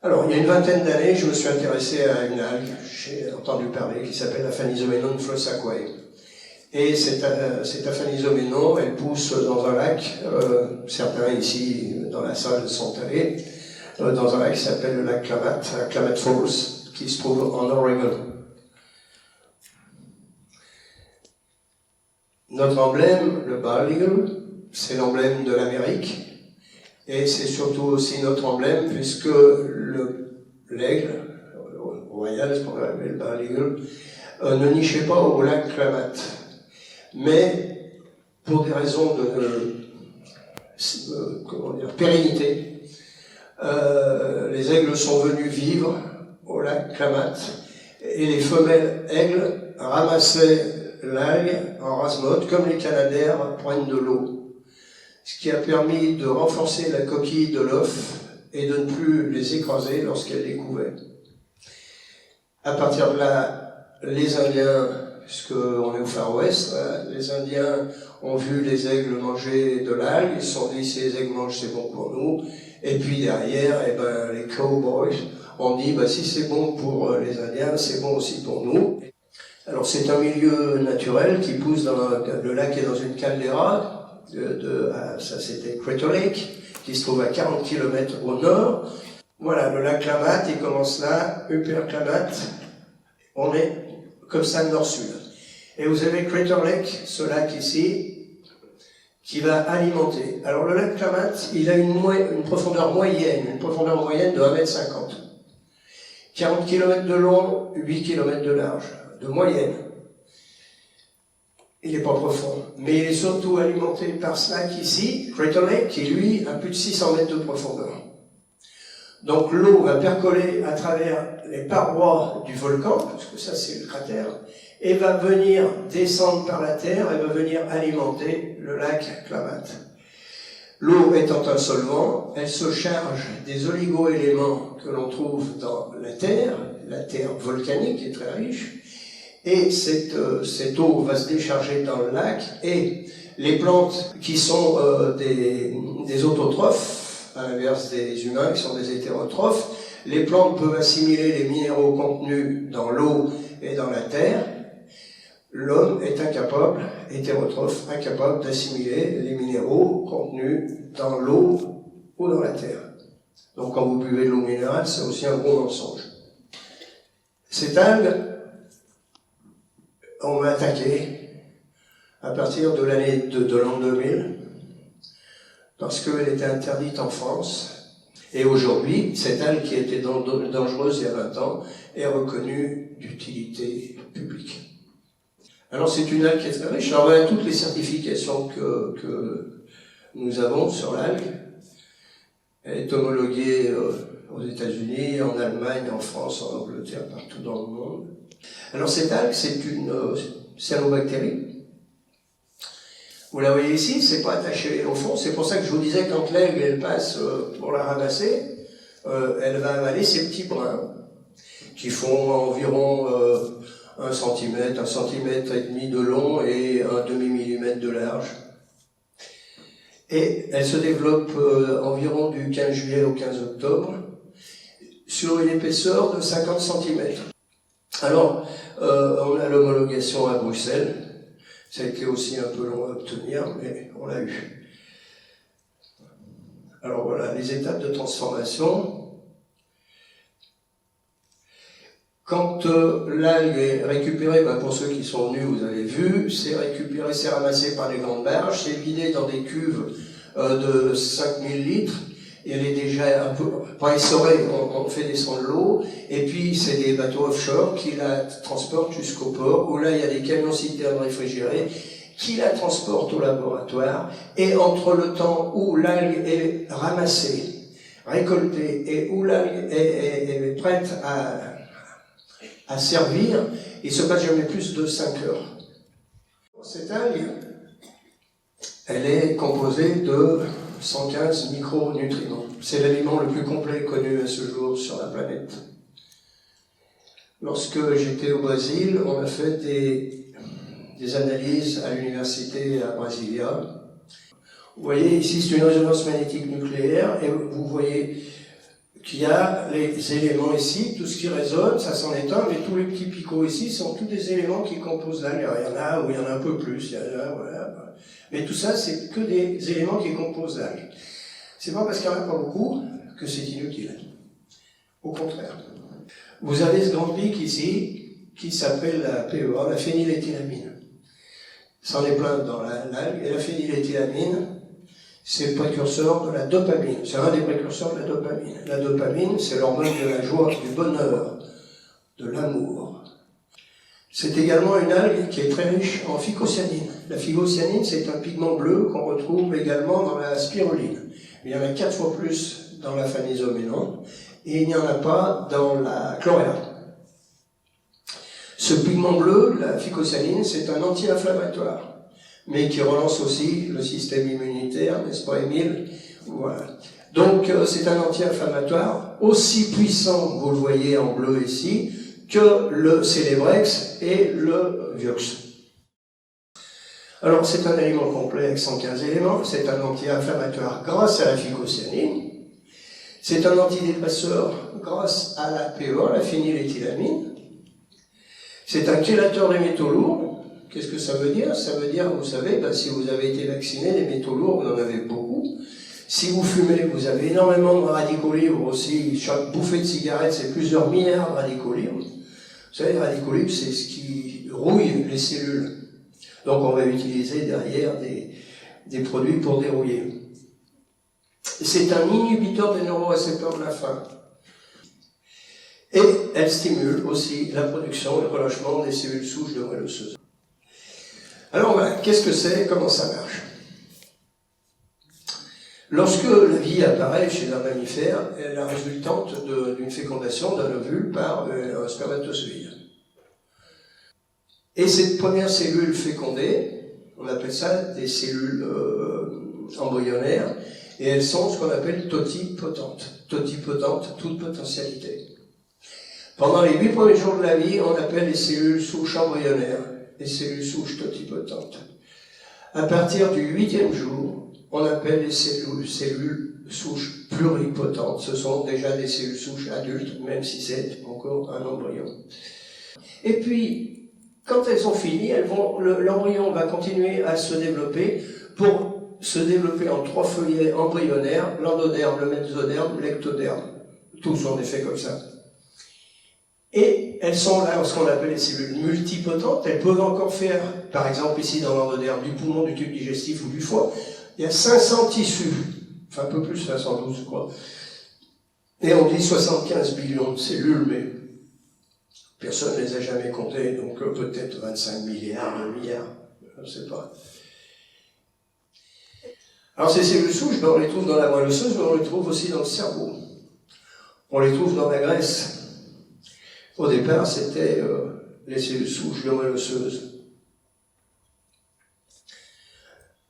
Alors, il y a une vingtaine d'années, je me suis intéressé à une algue, j'ai entendu parler, qui s'appelle Aphanizomenon flossaquae. Et cette Aphanizomenon, elle pousse dans un lac, certains ici dans la salle sont allés, dans un lac qui s'appelle le lac Klamath, Klamath Falls, qui se trouve en Oregon. Notre emblème, le bald eagle, c'est l'emblème de l'Amérique, et c'est surtout aussi notre emblème, puisque l'aigle, royal, ce qu'on appelle le bald eagle, ne nichait pas au lac Klamath. Mais pour des raisons de pérennité, les aigles sont venus vivre au lac Klamath, et les femelles aigles ramassaient l'algue en rase-mode, comme les canadaires prennent de l'eau. Ce qui a permis de renforcer la coquille de l'œuf et de ne plus les écraser lorsqu'elles les couvaient. À partir de là, les Indiens, puisqu'on est au Far West, les Indiens ont vu les aigles manger de l'algue, ils se sont dit si les aigles mangent c'est bon pour nous, et puis derrière, les cowboys ont dit si c'est bon pour les Indiens, c'est bon aussi pour nous. Alors c'est un milieu naturel qui pousse dans le lac est dans une caldeira, ça c'était Crater Lake, qui se trouve à 40 km au nord. Voilà, le lac Klamath, il commence là, Upper Klamath, on est comme ça nord-sud. Et vous avez Crater Lake, ce lac ici, qui va alimenter. Alors le lac Klamath, il a une profondeur moyenne de 1,50 m. 40 km de long, 8 km de large, de moyenne. Il n'est pas profond, mais il est surtout alimenté par ce lac ici, Crater Lake, qui lui a plus de 600 mètres de profondeur. Donc l'eau va percoler à travers les parois du volcan, parce que ça c'est le cratère, et va venir descendre par la terre et va venir alimenter le lac Klamath. L'eau étant un solvant, elle se charge des oligo-éléments que l'on trouve dans la terre volcanique est très riche, et cette eau va se décharger dans le lac, et les plantes qui sont des autotrophes, à l'inverse des humains qui sont des hétérotrophes, les plantes peuvent assimiler les minéraux contenus dans l'eau et dans la terre. L'homme est incapable, hétérotrophe, incapable d'assimiler les minéraux contenus dans l'eau ou dans la terre. Donc quand vous buvez de l'eau minérale, c'est aussi un gros mensonge. Cette algue, on m'a attaqué à partir de l'an 2000, parce qu'elle était interdite en France. Et aujourd'hui, cette algue qui était dangereuse il y a 20 ans est reconnue d'utilité publique. Alors c'est une algue qui est très riche. Alors voilà toutes les certifications que nous avons sur l'algue. Elle est homologuée aux États-Unis, en Allemagne, en France, en Angleterre, partout dans le monde. Alors cette algue, c'est une cyanobactérie. Vous la voyez ici, c'est pas attaché au fond. C'est pour ça que je vous disais quand l'algue elle passe pour la ramasser, elle va avaler ces petits brins qui font environ 1 cm, 1,5 cm de long et un demi-millimètre de large. Et elle se développe environ du 15 juillet au 15 octobre sur une épaisseur de 50 cm. Alors, on a l'homologation à Bruxelles. Ça a été aussi un peu long à obtenir, mais on l'a eu. Alors voilà, les étapes de transformation. Quand l'algue est récupérée, pour ceux qui sont venus, vous avez vu, c'est récupéré, c'est ramassé par les grandes barges, c'est vidé dans des cuves de 5000 litres, et elle est déjà un peu, pas essorée, on fait descendre l'eau, et puis c'est des bateaux offshore qui la transportent jusqu'au port, où là il y a des camions-citernes réfrigérés, qui la transportent au laboratoire, et entre le temps où l'algue est ramassée, récoltée, et où l'algue est prête à servir, il se passe jamais plus de 5 heures. Cette algue, elle est composée de 115 micronutriments. C'est l'aliment le plus complet connu à ce jour sur la planète. Lorsque j'étais au Brésil, on a fait des analyses à l'université à Brasilia. Vous voyez ici, c'est une résonance magnétique nucléaire, et vous voyez qu'il y a les éléments ici, tout ce qui résonne, ça s'en éteint, mais tous les petits picots ici sont tous des éléments qui composent l'algue. Il y en a où il y en a un peu plus, il y en a, voilà. Mais tout ça, c'est que des éléments qui composent l'algue. C'est pas parce qu'il n'y en a pas beaucoup que c'est inutile. Au contraire. Vous avez ce grand pic ici, qui s'appelle la PEA, la phényléthylamine. Ça en est plein dans l'algue, et la phényléthylamine, c'est le précurseur de la dopamine. C'est un des précurseurs de la dopamine. La dopamine, c'est l'hormone de la joie, du bonheur, de l'amour. C'est également une algue qui est très riche en phycocyanine. La phycocyanine, c'est un pigment bleu qu'on retrouve également dans la spiruline. Il y en a 4 fois plus dans la phanizoménon, et il n'y en a pas dans la chloréa. Ce pigment bleu, la phycocyanine, c'est un anti-inflammatoire, mais qui relance aussi le système immunitaire, n'est-ce pas, Émile? Voilà. Donc, c'est un anti-inflammatoire aussi puissant, vous le voyez en bleu ici, que le Celebrex et le Vioxx. Alors, c'est un aliment complet avec 115 éléments, c'est un anti-inflammatoire grâce à la phycocyanine, c'est un antidépresseur grâce à la PEA, la phényléthylamine, c'est un chélateur des métaux lourds. Qu'est-ce que ça veut dire? Ça veut dire, vous savez, si vous avez été vacciné, les métaux lourds, vous en avez beaucoup. Si vous fumez, vous avez énormément de radicaux libres aussi. Chaque bouffée de cigarette, c'est plusieurs milliards de radicaux libres. Vous savez, les radicaux libres, c'est ce qui rouille les cellules. Donc on va utiliser derrière des produits pour dérouiller. C'est un inhibiteur des neurorécepteurs de la faim. Et elle stimule aussi la production et le relâchement des cellules souches de moelle osseuse. Alors voilà, qu'est-ce que c'est, comment ça marche? Lorsque la vie apparaît chez un mammifère, elle est la résultante d'une fécondation d'un ovule par un spermatozoïde. Et cette première cellule fécondée, on appelle ça des cellules embryonnaires, et elles sont ce qu'on appelle totipotentes. Totipotentes, toute potentialité. Pendant les 8 premiers jours de la vie, on appelle les cellules souches embryonnaires, les cellules souches totipotentes. À partir du 8e jour, on appelle les cellules souches pluripotentes. Ce sont déjà des cellules souches adultes, même si c'est encore un embryon. Et puis, quand elles ont fini, l'embryon va continuer à se développer pour se développer en 3 feuillets embryonnaires, l'endoderme, le mesoderme, l'ectoderme. Tous sont des faits comme ça. Et elles sont là, ce qu'on appelle les cellules multipotentes. Elles peuvent encore faire, par exemple ici dans l'endoderme, du poumon, du tube digestif ou du foie. Il y a 500 tissus, enfin un peu plus, 512 je crois. Et on dit 75 billions de cellules, mais personne ne les a jamais comptées, donc peut-être 25 milliards, 2 milliards, je ne sais pas. Alors ces cellules souches, on les trouve dans la moelle osseuse, mais on les trouve aussi dans le cerveau. On les trouve dans la graisse. Au départ, c'était les cellules souches de moelle osseuse.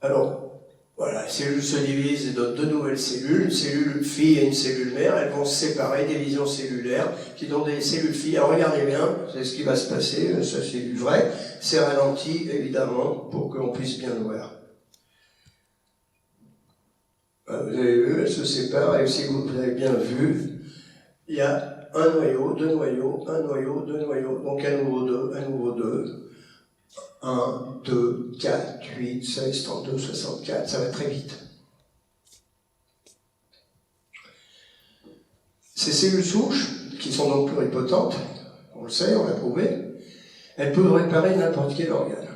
Alors, voilà, les cellules se divisent et donnent 2 nouvelles cellules, une cellule fille et une cellule mère. Elles vont se séparer, division cellulaire, qui donnent des cellules filles. Alors regardez bien, c'est ce qui va se passer, ça c'est du vrai. C'est ralenti, évidemment, pour qu'on puisse bien le voir. Vous avez vu, elles se séparent, et si vous avez bien vu, il y a un noyau, 2 noyaux, un noyau, 2 noyaux, donc un nouveau 2, un nouveau 2, 1, 2, 4, 8, 16, 32, 64, ça va très vite. Ces cellules souches, qui sont donc pluripotentes, on le sait, on l'a prouvé, elles peuvent réparer n'importe quel organe.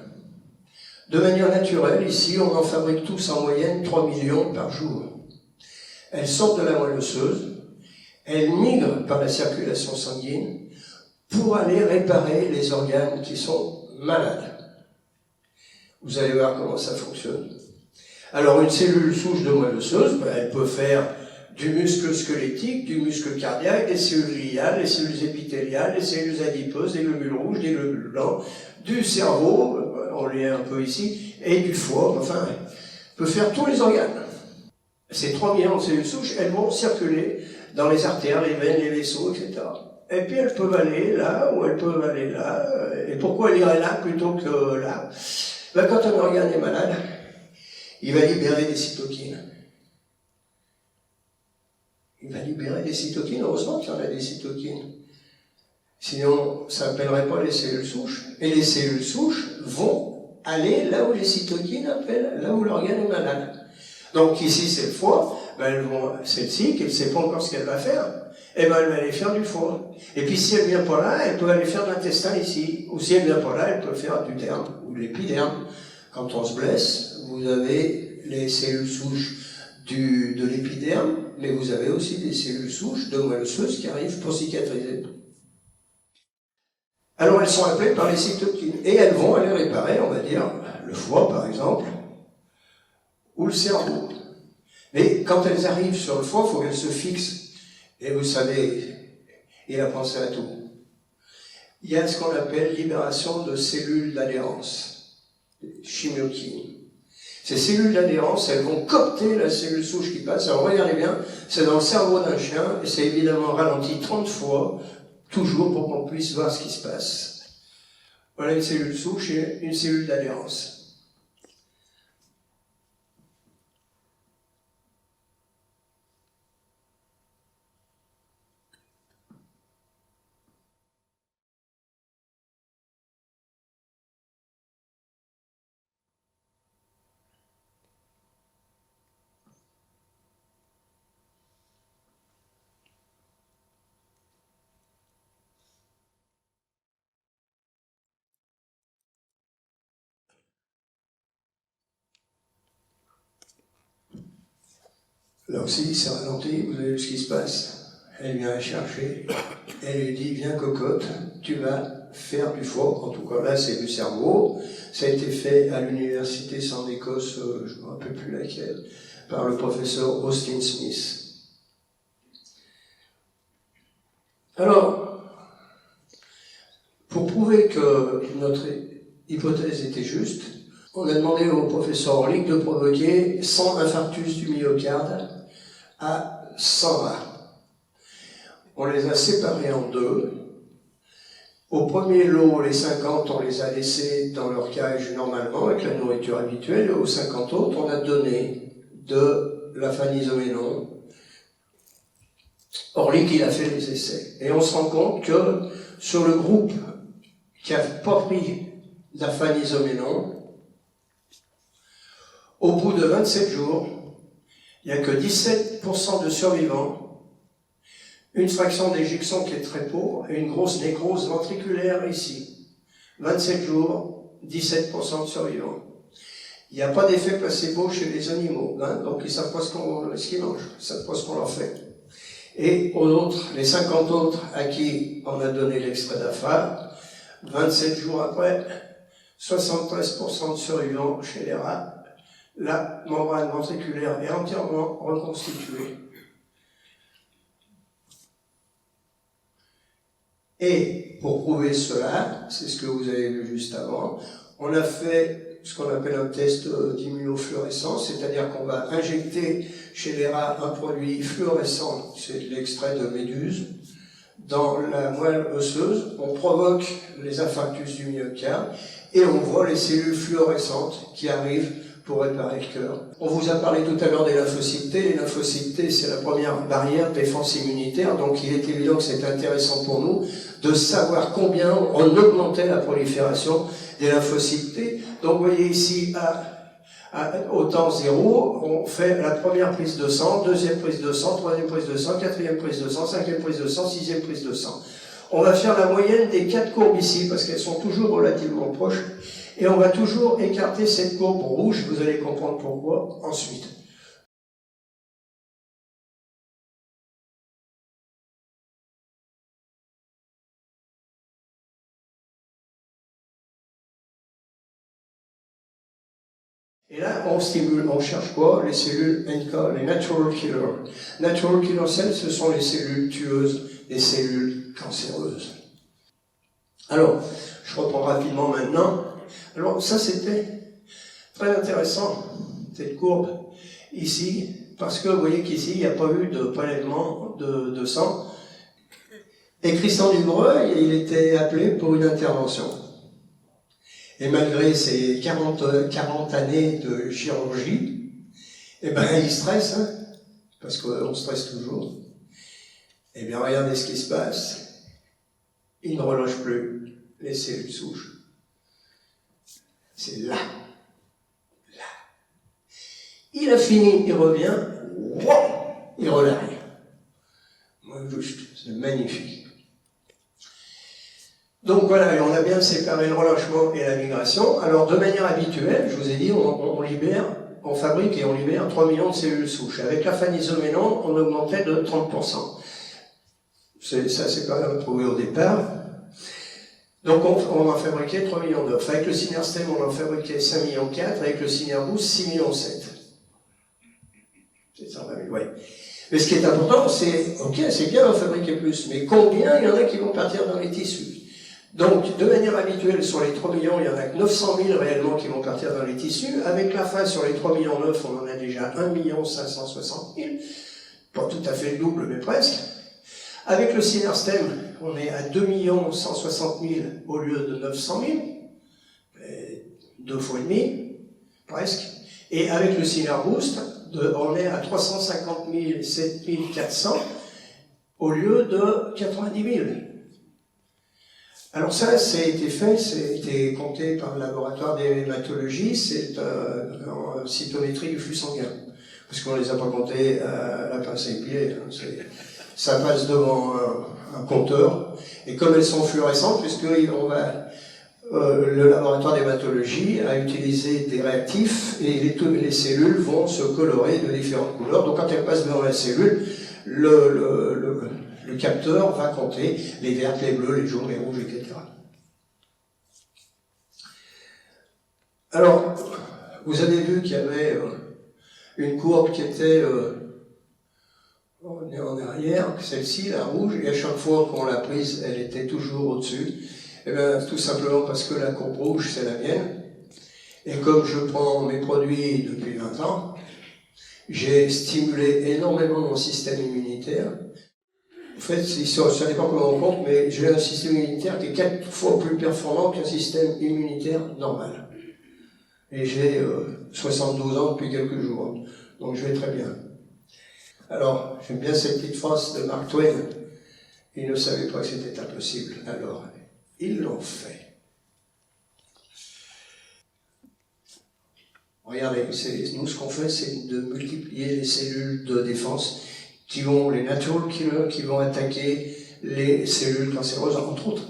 De manière naturelle, ici, on en fabrique tous en moyenne 3 millions par jour. Elles sortent de la moelle osseuse, elles migrent par la circulation sanguine pour aller réparer les organes qui sont malades. Vous allez voir comment ça fonctionne. Alors, une cellule souche de moelle osseuse, elle peut faire du muscle squelettique, du muscle cardiaque, des cellules gliales, des cellules épithéliales, des cellules adipeuses, des globules rouges, des globules blancs, du cerveau, on l'est un peu ici, et du foie, enfin, peut faire tous les organes. Ces 3 millions de cellules souches, elles vont circuler dans les artères, les veines, les vaisseaux, etc. Et puis elles peuvent aller là, ou elles peuvent aller là. Et pourquoi elles iraient là plutôt que là? Quand un organe est malade, il va libérer des cytokines. il va libérer des cytokines. Heureusement qu'il y en a des cytokines. Sinon, ça n'appellerait pas les cellules souches. Et les cellules souches vont aller là où les cytokines appellent, là où l'organe est malade. Donc ici, c'est le foie. Celle-ci, qui ne sait pas encore ce qu'elle va faire, elle va aller faire du foie. Et puis si elle ne vient pas là, elle peut aller faire de l'intestin ici. Ou si elle ne vient pas là, elle peut faire du derme ou de l'épiderme. Quand on se blesse, vous avez les cellules souches de l'épiderme, mais vous avez aussi des cellules souches de moelle osseuse qui arrivent pour cicatriser. Alors elles sont appelées par les cytokines. Et elles vont aller réparer, on va dire, le foie par exemple, ou le cerveau. Mais quand elles arrivent sur le foie, il faut qu'elles se fixent. Et vous savez, il a pensé à tout. Il y a ce qu'on appelle libération de cellules d'adhérence, chimiokines. Ces cellules d'adhérence, elles vont coopter la cellule souche qui passe. Alors regardez bien, c'est dans le cerveau d'un chien, et c'est évidemment ralenti 30 fois, toujours pour qu'on puisse voir ce qui se passe. Voilà une cellule souche et une cellule d'adhérence. Là aussi, c'est ralenti, vous avez vu ce qui se passe. Elle vient la chercher, elle lui dit, viens cocotte, tu vas faire du foie, en tout cas là c'est du cerveau. Ça a été fait à l'université d'Écosse, je ne me rappelle plus laquelle, par le professeur Austin Smith. Alors, pour prouver que notre hypothèse était juste, on a demandé au professeur Orlik de provoquer 100 infarctus du myocarde à 100 rats. On les a séparés en deux. Au premier lot, les 50, on les a laissés dans leur cage normalement, avec la nourriture habituelle, et aux 50 autres, on a donné de la phanisoménon. Orlik, il a fait les essais. Et on se rend compte que sur le groupe qui n'a pas pris la phanisoménon, au bout de 27 jours, il n'y a que 17% de survivants, une fraction d'éjection qui est très pauvre et une grosse nécrose ventriculaire ici. 27 jours, 17% de survivants. Il n'y a pas d'effet placebo chez les animaux, hein, donc ils ne savent pas ce qu'ils mangent, ils ne savent pas ce qu'on leur fait. Et aux autres, les 50 autres à qui on a donné l'extrait d'AFA, 27 jours après, 73% de survivants chez les rats. La membrane ventriculaire est entièrement reconstituée. Et pour prouver cela, c'est ce que vous avez vu juste avant, on a fait ce qu'on appelle un test d'immunofluorescence, c'est-à-dire qu'on va injecter chez les rats un produit fluorescent, c'est de l'extrait de méduse, dans la moelle osseuse, on provoque les infarctus du myocarde et on voit les cellules fluorescentes qui arrivent pour réparer le cœur. On vous a parlé tout à l'heure des lymphocytes T. Les lymphocytes T, c'est la première barrière de défense immunitaire, donc il est évident que c'est intéressant pour nous de savoir combien on augmentait la prolifération des lymphocytes T. Donc vous voyez ici, au temps 0, on fait la première prise de sang, deuxième prise de sang, troisième prise de sang, quatrième prise de sang, cinquième prise de sang, sixième prise de sang. On va faire la moyenne des 4 courbes ici, parce qu'elles sont toujours relativement proches, et on va toujours écarter cette courbe rouge, vous allez comprendre pourquoi ensuite. Et là, on stimule, on cherche quoi? Les cellules NK, les natural killers. Natural killer cells, ce sont les cellules tueuses, les cellules cancéreuses. Alors, je reprends rapidement maintenant. Alors, ça c'était très intéressant, cette courbe ici, parce que vous voyez qu'ici, il n'y a pas eu de prélèvement de sang. Et Christian Dubreuil, il était appelé pour une intervention. Et malgré ses 40 années de chirurgie, eh ben, il stresse, hein, parce qu'on stresse toujours. Eh bien, regardez ce qui se passe. Il ne reloge plus les cellules souches. C'est là. Là. Il a fini, il revient. Wow, il relâche. Moi, juste, c'est magnifique. Donc voilà, et on a bien séparé le relâchement et la migration. Alors, de manière habituelle, je vous ai dit, on fabrique et on libère 3 millions de cellules souches. Avec la fanisomélon, on augmentait de 30%. Ça, c'est quand même prouvé au départ. Donc, on a fabriqué 3 millions d'œufs. Avec le Synerstem, on en fabriquait 5 millions 4. Avec le Synerboost, 6 millions 7. C'est 120 000, ouais. Mais ce qui est important, c'est, ok, c'est bien d'en fabriquer plus, mais combien il y en a qui vont partir dans les tissus? Donc, de manière habituelle, sur les 3 millions, il y en a que 900 000 réellement qui vont partir dans les tissus. Avec la phase sur les 3 millions 9, on en a déjà 1 560 000. Pas tout à fait le double, mais presque. Avec le Synerstem, on est à 2 160 000 au lieu de 900 000. 2 fois et demi, presque. Et avec le Synerboost, on est à 350 000, 7 400 au lieu de 90 000. Alors ça a été fait, c'est été compté par le laboratoire d'hématologie, c'est en cytométrie du flux sanguin. Parce qu'on ne les a pas comptés à la pince à épiler. Ça passe devant un compteur. Et comme elles sont fluorescentes, puisque le laboratoire d'hématologie a utilisé des réactifs et les cellules vont se colorer de différentes couleurs. Donc quand elles passent devant la cellule, le capteur va compter les vertes, les bleus, les jaunes, les rouges, etc. Alors, vous avez vu qu'il y avait une courbe qui était en arrière, celle-ci, la rouge, et à chaque fois qu'on l'a prise, elle était toujours au-dessus. Et bien, tout simplement parce que la courbe rouge, c'est la mienne. Et comme je prends mes produits depuis 20 ans, j'ai stimulé énormément mon système immunitaire. En fait, ça dépend comment on compte, mais j'ai un système immunitaire qui est 4 fois plus performant qu'un système immunitaire normal. Et j'ai 72 ans depuis quelques jours, donc je vais très bien. Alors, j'aime bien cette petite phrase de Mark Twain. Ils ne savaient pas que c'était impossible, alors ils l'ont fait. Regardez, nous ce qu'on fait, c'est de multiplier les cellules de défense qui vont, les natural killers, qui vont attaquer les cellules cancéreuses, entre autres.